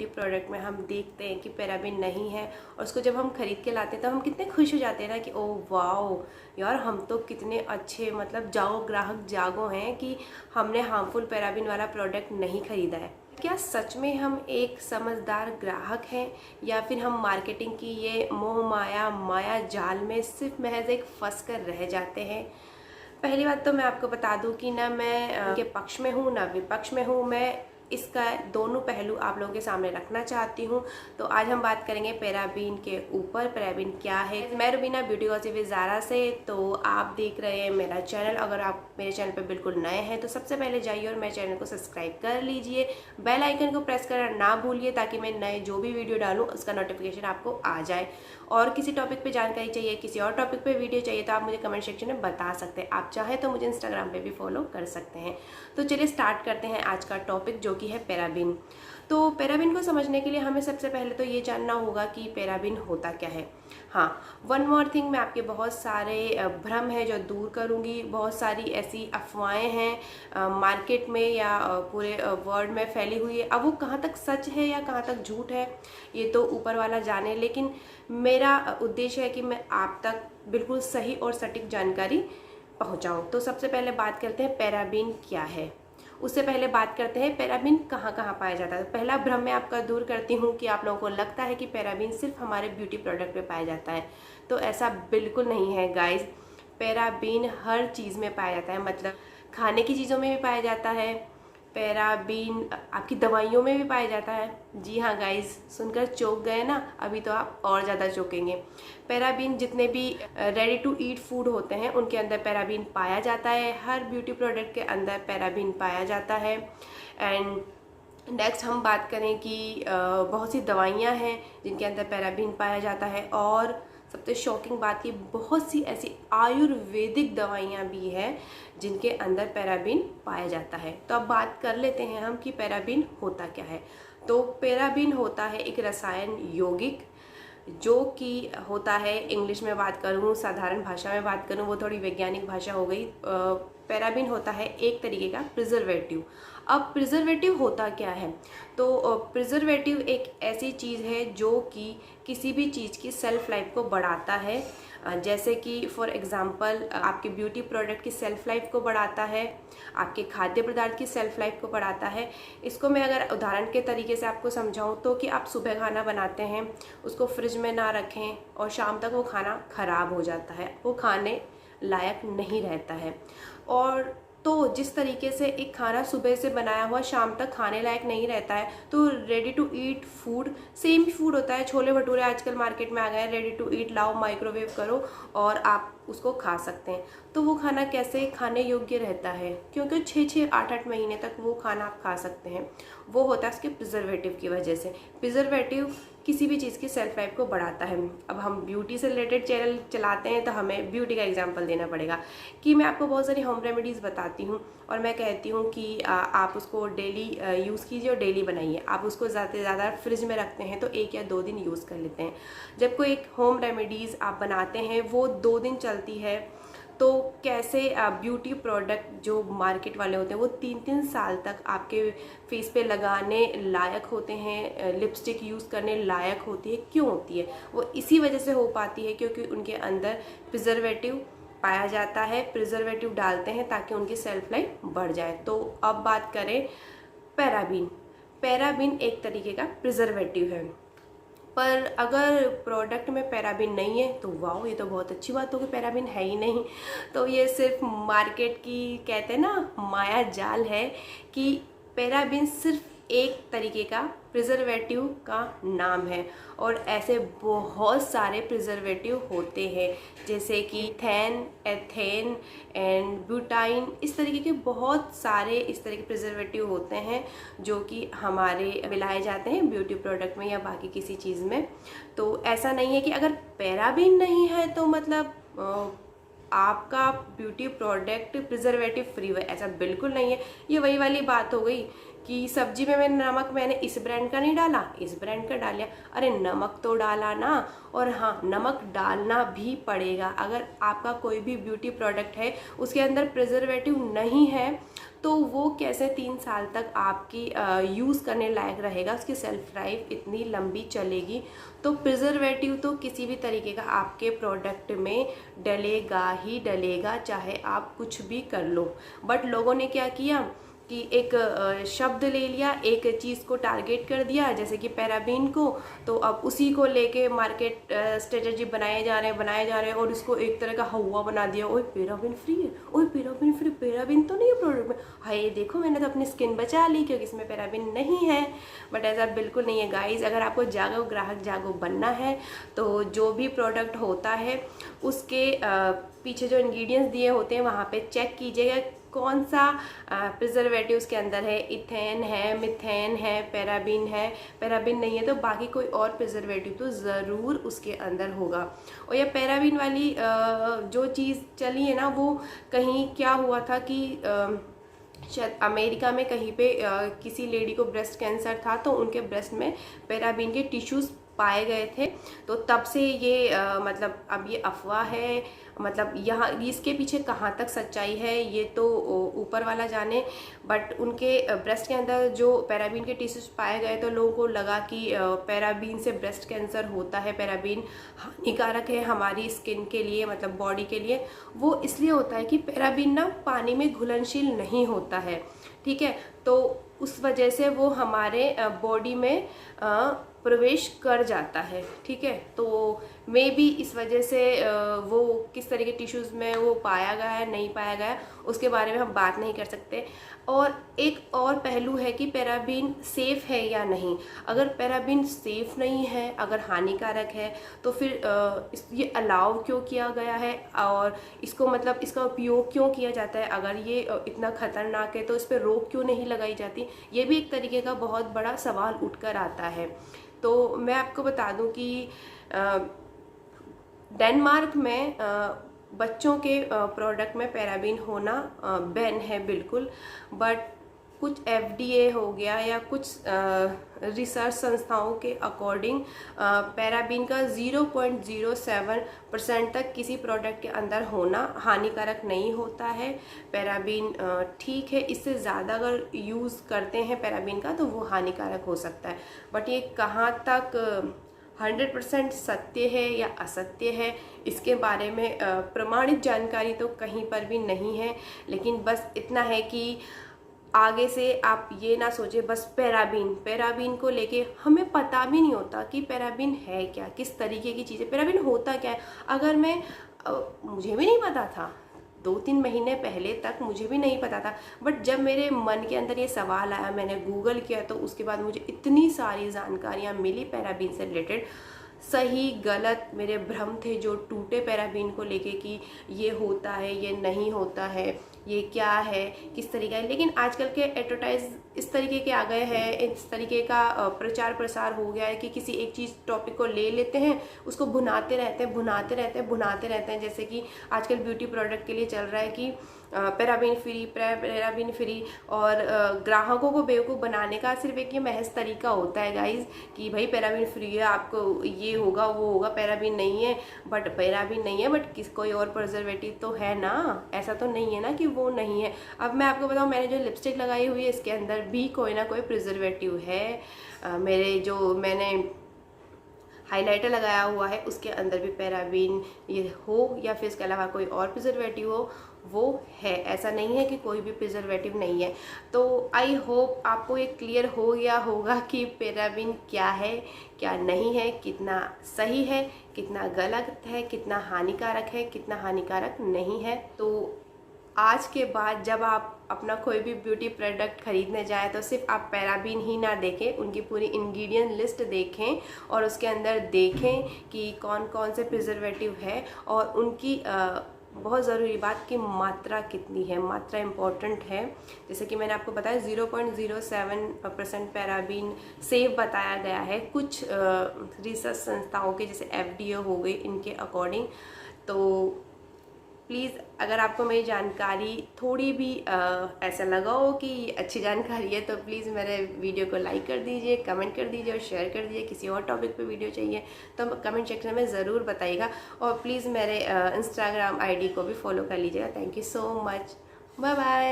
Beauty product में हम देखते हैं कि पैराबिन नहीं है और उसको जब हम खरीद के लाते हैं तो हम कितने खुश हो जाते हैं ना कि ओह वाओ यार, हम तो कितने अच्छे मतलब जागो ग्राहक जागो हैं कि हमने हार्मफुल पैराबिन वाला प्रोडक्ट नहीं खरीदा है। क्या सच में हम एक समझदार ग्राहक हैं या फिर हम मार्केटिंग की ये मोह माया जाल में सिर्फ महज एक फंस कर रह जाते हैं? पहली बात तो मैं आपको बता दूं कि ना मैं के पक्ष में हूँ ना विपक्ष में हूँ। मैं इसका दोनों पहलू आप लोगों के सामने रखना चाहती हूँ। तो आज हम बात करेंगे पैराबीन के ऊपर। पैराबीन क्या है? मैं Rubina beauty gossip with Zara से। तो आप देख रहे हैं मेरा चैनल। अगर आप मेरे चैनल पर बिल्कुल नए हैं तो सबसे पहले जाइए और मेरे चैनल को सब्सक्राइब कर लीजिए। बेल आइकन को प्रेस करना ना भूलिए ताकि मैं नए जो भी वीडियो डालूँ उसका नोटिफिकेशन आपको आ जाए। और किसी टॉपिक पे जानकारी चाहिए, किसी और टॉपिक पे वीडियो चाहिए तो आप मुझे कमेंट सेक्शन में बता सकते हैं। आप चाहे तो मुझे इंस्टाग्राम पे भी फॉलो कर सकते हैं। तो चलिए स्टार्ट करते हैं आज का टॉपिक जो कि है पैराबिन। तो पैराबिन को समझने के लिए हमें सबसे पहले तो ये जानना होगा कि पैराबिन होता क्या है। हाँ, वन मोर थिंग, मैं आपके बहुत सारे भ्रम है जो दूर करूँगी। बहुत सारी ऐसी अफवाहें हैं मार्केट में या पूरे वर्ल्ड में फैली हुई है। अब वो कहाँ तक सच है या कहाँ तक झूठ है ये तो ऊपर वाला जाने, लेकिन मेरा उद्देश्य है कि मैं आप तक बिल्कुल सही और सटीक जानकारी पहुँचाऊँ। तो सबसे पहले बात करते हैं पैराबिन क्या है। उससे पहले बात करते हैं पैराबिन कहाँ कहाँ पाया जाता है। तो पहला भ्रम मैं आपका दूर करती हूँ कि आप लोगों को लगता है कि पैराबिन सिर्फ हमारे ब्यूटी प्रोडक्ट में पाया जाता है। तो ऐसा बिल्कुल नहीं है गाइस। पैराबिन हर चीज़ में पाया जाता है, मतलब खाने की चीज़ों में भी पाया जाता है। पैराबिन आपकी दवाइयों में भी पाया जाता है। जी हाँ गाइस, सुनकर चौंक गए ना? अभी तो आप और ज़्यादा चौंकेंगे। पैराबिन जितने भी रेडी टू ईट फूड होते हैं उनके अंदर पैराबिन पाया जाता है। हर ब्यूटी प्रोडक्ट के अंदर पैराबिन पाया जाता है। एंड नेक्स्ट हम बात करें कि बहुत सी दवाइयाँ हैं जिनके अंदर पैराबिन पाया जाता है। और सबसे शॉकिंग बात, ये बहुत सी ऐसी आयुर्वेदिक दवाइयाँ भी हैं जिनके अंदर पैराबिन पाया जाता है। तो अब बात कर लेते हैं हम कि पैराबिन होता क्या है। तो पैराबिन होता है एक रसायन यौगिक जो कि होता है, इंग्लिश में बात करूँ, साधारण भाषा में बात करूँ, वो थोड़ी वैज्ञानिक भाषा हो गई। पैराबिन होता है एक तरीके का प्रिजर्वेटिव। अब प्रिजर्वेटिव होता क्या है? तो प्रिजर्वेटिव एक ऐसी चीज़ है जो कि किसी भी चीज़ की सेल्फ लाइफ को बढ़ाता है। जैसे कि फॉर एग्ज़ाम्पल आपके ब्यूटी प्रोडक्ट की सेल्फ लाइफ को बढ़ाता है, आपके खाद्य पदार्थ की सेल्फ लाइफ को बढ़ाता है। इसको मैं अगर उदाहरण के तरीके से आपको समझाऊं तो कि आप सुबह खाना बनाते हैं, उसको फ्रिज में ना रखें और शाम तक वो खाना ख़राब हो जाता है, वो खाने लायक नहीं रहता है। और तो जिस तरीके से एक खाना सुबह से बनाया हुआ शाम तक खाने लायक नहीं रहता है, तो ready to eat food same ही फूड होता है। छोले भटूरे आजकल मार्केट में आ गए हैं, रेडी टू ईट, लाओ माइक्रोवेव करो और आप उसको खा सकते हैं। तो वो खाना कैसे खाने योग्य रहता है? क्योंकि 6-6, 8-8 महीने तक वो खाना आप खा सकते हैं। वो होता है उसके प्रिजर्वेटिव की वजह से। प्रिजर्वेटिव किसी भी चीज़ की सेल्फ लाइफ को बढ़ाता है। अब हम ब्यूटी से रिलेटेड चैनल चलाते हैं तो हमें ब्यूटी का एग्जांपल देना पड़ेगा कि मैं आपको बहुत सारी होम रेमेडीज़ बताती हूँ और मैं कहती हूँ कि आप उसको डेली यूज़ कीजिए और डेली बनाइए। आप उसको ज़्यादा से ज़्यादा फ्रिज में रखते हैं तो 1 या 2 दिन यूज़ कर लेते हैं। जब कोई एक होम रेमेडीज़ आप बनाते हैं वो 2 दिन चलती है, तो कैसे ब्यूटी प्रोडक्ट जो मार्केट वाले होते हैं वो 3-3 साल तक आपके फेस पे लगाने लायक होते हैं, लिपस्टिक यूज़ करने लायक होती है। क्यों होती है? वो इसी वजह से हो पाती है क्योंकि उनके अंदर प्रिजर्वेटिव पाया जाता है। प्रिजर्वेटिव डालते हैं ताकि उनकी सेल्फ लाइफ बढ़ जाए। तो अब बात करें पैराबिन। पैराबिन एक तरीके का प्रिजर्वेटिव है, पर अगर प्रोडक्ट में पैराबिन नहीं है तो वाओ, ये तो बहुत अच्छी बात होगी, पैराबिन है ही नहीं। तो ये सिर्फ मार्केट की कहते हैं ना माया जाल है कि पैराबिन सिर्फ एक तरीके का प्रिजर्वेटिव का नाम है। और ऐसे बहुत सारे प्रिजर्वेटिव होते हैं जैसे कि इथेन, एथेन एंड ब्यूटाइन, इस तरीके के बहुत सारे इस तरह के प्रिजर्वेटिव होते हैं जो कि हमारे मिलाए जाते हैं ब्यूटी प्रोडक्ट में या बाकी किसी चीज़ में। तो ऐसा नहीं है कि अगर पैराबिन नहीं है तो मतलब आपका ब्यूटी प्रोडक्ट प्रिजर्वेटिव फ्री है, ऐसा बिल्कुल नहीं है। ये वही वाली बात हो गई कि सब्जी में मैंने इस ब्रांड का नहीं डाला, इस ब्रांड का डाल लिया। अरे नमक तो डाला ना। और हाँ, नमक डालना भी पड़ेगा। अगर आपका कोई भी ब्यूटी प्रोडक्ट है उसके अंदर प्रिजर्वेटिव नहीं है तो वो कैसे 3 साल तक आपकी यूज़ करने लायक रहेगा, उसकी सेल्फ लाइफ इतनी लंबी चलेगी। तो प्रिजर्वेटिव तो किसी भी तरीके का आपके प्रोडक्ट में डलेगा ही डलेगा, चाहे आप कुछ भी कर लो। बट लोगों ने क्या किया कि एक शब्द ले लिया, एक चीज़ को टारगेट कर दिया, जैसे कि पैराबीन को, तो अब उसी को लेके मार्केट स्ट्रेटजी बनाए जा रहे हैं और इसको एक तरह का हवा बना दिया। ओए पैराबीन फ्री है, ओए पैराबीन फ्री, पैराबीन तो नहीं है प्रोडक्ट में, हाय देखो मैंने तो अपनी स्किन बचा ली क्योंकि इसमें पैराबीन नहीं है। बट ऐसा बिल्कुल नहीं है गाइज। अगर आपको जागो ग्राहक जागो बनना है तो जो भी प्रोडक्ट होता है उसके पीछे जो इंग्रेडिएंट्स दिए होते हैं वहाँ पे चेक कीजिएगा कौन सा प्रिजर्वेटिव उसके अंदर है। इथेन है, मिथेन है, पैराबीन है, पैराबीन नहीं है तो बाकी कोई और प्रिजर्वेटिव तो ज़रूर उसके अंदर होगा। और यह पैराबीन वाली जो चीज़ चली है ना, वो कहीं क्या हुआ था कि शायद अमेरिका में कहीं पे किसी लेडी को ब्रेस्ट कैंसर था, तो उनके ब्रेस्ट में पैराबीन के टिश्यूज़ पाए गए थे। तो तब से ये मतलब अब ये अफवाह है, मतलब यहाँ इसके पीछे कहाँ तक सच्चाई है ये तो ऊपर वाला जाने। बट उनके ब्रेस्ट के अंदर जो पैराबीन के टिश्यूज पाए गए तो लोगों को लगा कि पैराबीन से ब्रेस्ट कैंसर होता है, पैराबीन हानिकारक है हमारी स्किन के लिए, मतलब बॉडी के लिए। वो इसलिए होता है कि पैराबीन ना पानी में घुलनशील नहीं होता है, ठीक है, तो उस वजह से वो हमारे बॉडी में प्रवेश कर जाता है, ठीक है। तो मे बी इस वजह से वो किस तरह के टिश्यूज़ में वो पाया गया है, नहीं पाया गया, उसके बारे में हम बात नहीं कर सकते। और एक और पहलू है कि पैराबीन सेफ़ है या नहीं। अगर पैराबीन सेफ़ नहीं है, अगर हानिकारक है, तो फिर ये अलाउ क्यों किया गया है और इसको मतलब इसका उपयोग क्यों किया जाता है। अगर ये इतना ख़तरनाक है तो इस पर रोक क्यों नहीं लगाई जाती, ये भी एक तरीके का बहुत बड़ा सवाल उठकर आता है। तो मैं आपको बता दूं कि डेनमार्क में बच्चों के प्रोडक्ट में पैराबीन होना बैन है बिल्कुल। बट कुछ FDA हो गया या कुछ रिसर्च संस्थाओं के अकॉर्डिंग पैराबीन का 0.07% तक किसी प्रोडक्ट के अंदर होना हानिकारक नहीं होता है। पैराबीन ठीक है, इससे ज़्यादा अगर यूज़ करते हैं पैराबीन का तो वो हानिकारक हो सकता है। बट ये कहाँ तक 100% सत्य है या असत्य है, इसके बारे में प्रमाणित जानकारी तो कहीं पर भी नहीं है। लेकिन बस इतना है कि आगे से आप ये ना सोचें बस पैराबीन को लेके हमें पता भी नहीं होता कि पैराबीन है क्या, किस तरीके की चीज़ है, पैराबीन होता क्या है। अगर मुझे भी नहीं पता था, 2-3 महीने पहले तक मुझे भी नहीं पता था। बट जब मेरे मन के अंदर ये सवाल आया, मैंने गूगल किया, तो उसके बाद मुझे इतनी सारी जानकारियाँ मिली पैराबीन से रिलेटेड। सही गलत मेरे भ्रम थे जो टूटे पैराबीन को लेके कि ये होता है, ये नहीं होता है, ये क्या है, किस तरीका है। लेकिन आजकल के एडवर्टाइज इस तरीके के आ गए हैं, इस तरीके का प्रचार प्रसार हो गया है कि किसी एक चीज़ टॉपिक को ले लेते हैं, उसको भुनाते रहते हैं। जैसे कि आजकल ब्यूटी प्रोडक्ट के लिए चल रहा है कि पैराबीन फ्री और ग्राहकों को बेवकूफ़ बनाने का सिर्फ एक ये महज तरीका होता है गाइज कि भाई पैराबीन फ्री है, आपको ये होगा वो होगा, पैराबीन नहीं है बट कोई और प्रिजर्वेटिव तो है ना, ऐसा तो नहीं है ना कि वो नहीं है। अब मैं आपको बताऊँ, मैंने जो लिपस्टिक लगाई हुई है इसके अंदर भी कोई ना कोई प्रिजर्वेटिव है। मैंने हाइलाइटर लगाया हुआ है उसके अंदर भी पैराबीन ये हो या फिर इसके अलावा कोई और प्रिजर्वेटिव हो, वो है। ऐसा नहीं है कि कोई भी प्रिजर्वेटिव नहीं है। तो आई होप आपको ये क्लियर हो गया होगा कि पैराबीन क्या है, क्या नहीं है, कितना सही है, कितना गलत है, कितना हानिकारक है, कितना हानिकारक नहीं है। तो आज के बाद जब आप अपना कोई भी ब्यूटी प्रोडक्ट खरीदने जाएं तो सिर्फ आप पैराबीन ही ना देखें, उनकी पूरी इंग्रेडिएंट लिस्ट देखें और उसके अंदर देखें कि कौन कौन से प्रिजर्वेटिव है और उनकी बहुत ज़रूरी बात कि मात्रा कितनी है, मात्रा इम्पॉर्टेंट है। जैसे कि मैंने आपको बताया 0.07% पैराबीन सेफ बताया गया है कुछ रिसर्च संस्थाओं के, जैसे FDA हो गई, इनके अकॉर्डिंग। तो प्लीज़ अगर आपको मेरी जानकारी थोड़ी भी ऐसा लगा हो कि अच्छी जानकारी है तो प्लीज़ मेरे वीडियो को लाइक कर दीजिए, कमेंट कर दीजिए और शेयर कर दीजिए। किसी और टॉपिक पे वीडियो चाहिए तो कमेंट सेक्शन में ज़रूर बताइएगा और प्लीज़ मेरे इंस्टाग्राम ID को भी फॉलो कर लीजिएगा। Thank you so much, bye bye.